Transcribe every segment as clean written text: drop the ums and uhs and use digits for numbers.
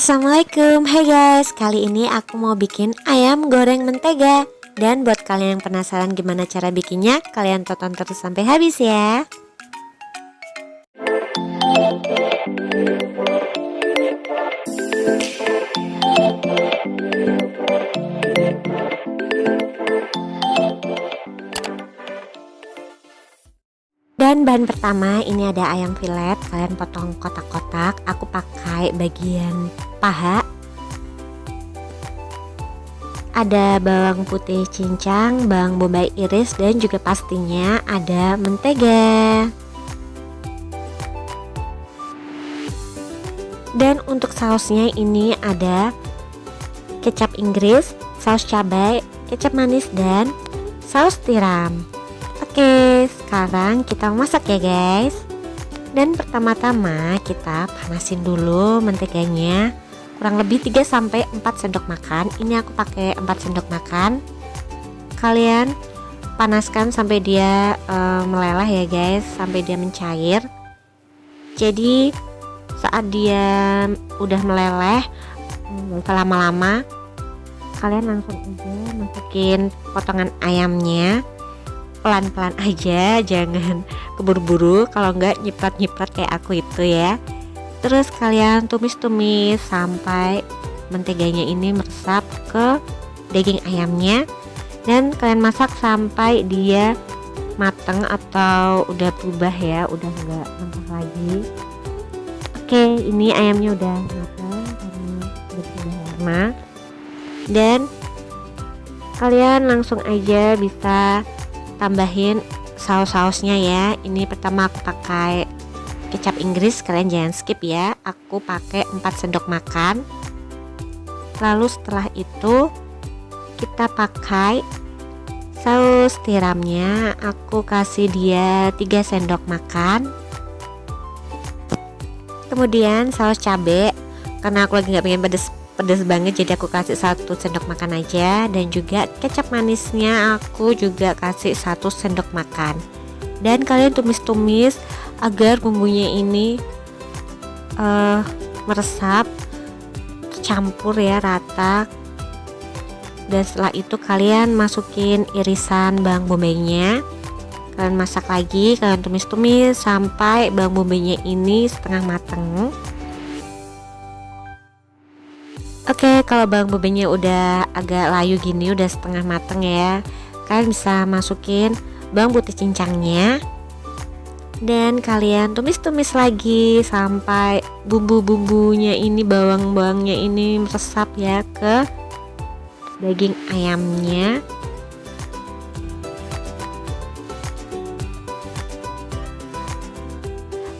Assalamualaikum, hai guys. Kali ini aku mau bikin ayam goreng mentega. Dan buat kalian yang penasaran gimana cara bikinnya, kalian tonton terus sampai habis ya. Dan bahan pertama ini ada ayam filet, kalian potong kotak-kotak. Aku pakai bagian paha. Ada bawang putih cincang, bawang bombay iris, dan juga pastinya ada mentega. Dan untuk sausnya ini ada kecap Inggris, saus cabai, kecap manis, dan saus tiram. Oke, sekarang kita masak ya guys. Dan pertama-tama kita panasin dulu menteganya, kurang lebih 3-4 sendok makan. Ini aku pakai 4 sendok makan. Kalian panaskan sampai dia meleleh ya guys, sampai dia mencair. Jadi saat dia udah meleleh, lama-lama kalian langsung aja masukin potongan ayamnya. Pelan-pelan aja, jangan keburu-buru, kalau enggak nyiprat-nyiprat kayak aku itu ya. Terus kalian tumis-tumis sampai menteganya ini meresap ke daging ayamnya. Dan kalian masak sampai dia mateng atau udah berubah ya, udah enggak mentah lagi. Oke, ini ayamnya udah matang karena udah warna. Dan kalian langsung aja bisa tambahin saus-sausnya ya. Ini pertama aku pakai kecap Inggris, kalian jangan skip ya. Aku pakai 4 sendok makan. Lalu setelah itu kita pakai saus tiramnya. Aku kasih dia 3 sendok makan. Kemudian saus cabai, karena aku lagi nggak pengen pedas banget, jadi aku kasih 1 sendok makan aja. Dan juga kecap manisnya aku juga kasih 1 sendok makan. Dan kalian tumis-tumis agar bumbunya ini meresap, tercampur ya, rata. Dan setelah itu kalian masukin irisan bawang bombaynya. Kalian masak lagi, kalian tumis-tumis sampai bawang bombaynya ini setengah mateng. Oke, kalau bawang bombaynya udah agak layu gini, udah setengah mateng ya, kalian bisa masukin bawang putih cincangnya. Dan kalian tumis-tumis lagi sampai bumbu-bumbunya ini, bawang-bawangnya ini meresap ya ke daging ayamnya.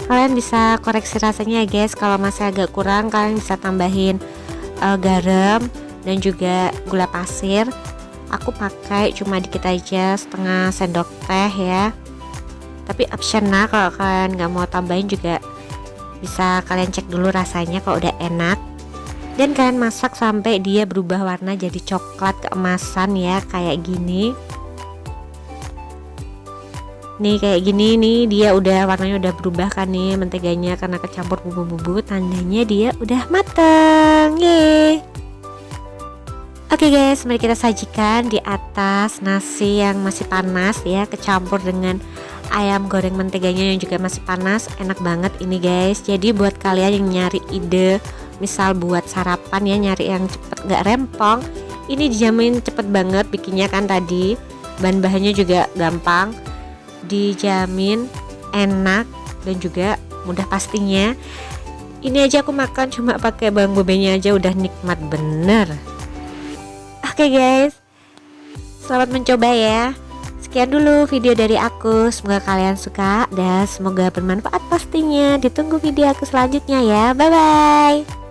Kalian bisa koreksi rasanya ya guys, kalau masih agak kurang kalian bisa tambahin garam dan juga gula pasir. Aku pakai cuma dikit aja, setengah sendok teh ya, tapi optional. Kalau kalian nggak mau tambahin juga bisa kalian cek dulu rasanya kalau udah enak. Dan kalian masak sampai dia berubah warna jadi coklat keemasan ya, kayak gini nih, kayak gini nih, dia udah warnanya udah berubah kan nih menteganya, karena kecampur bumbu-bumbu, tandanya dia udah mateng. Yeay. Oke guys, mari kita sajikan di atas nasi yang masih panas ya, kecampur dengan ayam goreng menteganya yang juga masih panas. Enak banget ini guys. Jadi buat kalian yang nyari ide misal buat sarapan ya, nyari yang cepet gak rempong, ini dijamin cepet banget bikinnya kan. Tadi bahan-bahannya juga gampang, dijamin enak dan juga mudah pastinya. Ini aja aku makan cuma pakai bawang bombay aja udah nikmat bener. Oke guys, selamat mencoba ya. Sekian dulu video dari aku, semoga kalian suka dan semoga bermanfaat pastinya. Ditunggu video aku selanjutnya ya. Bye bye.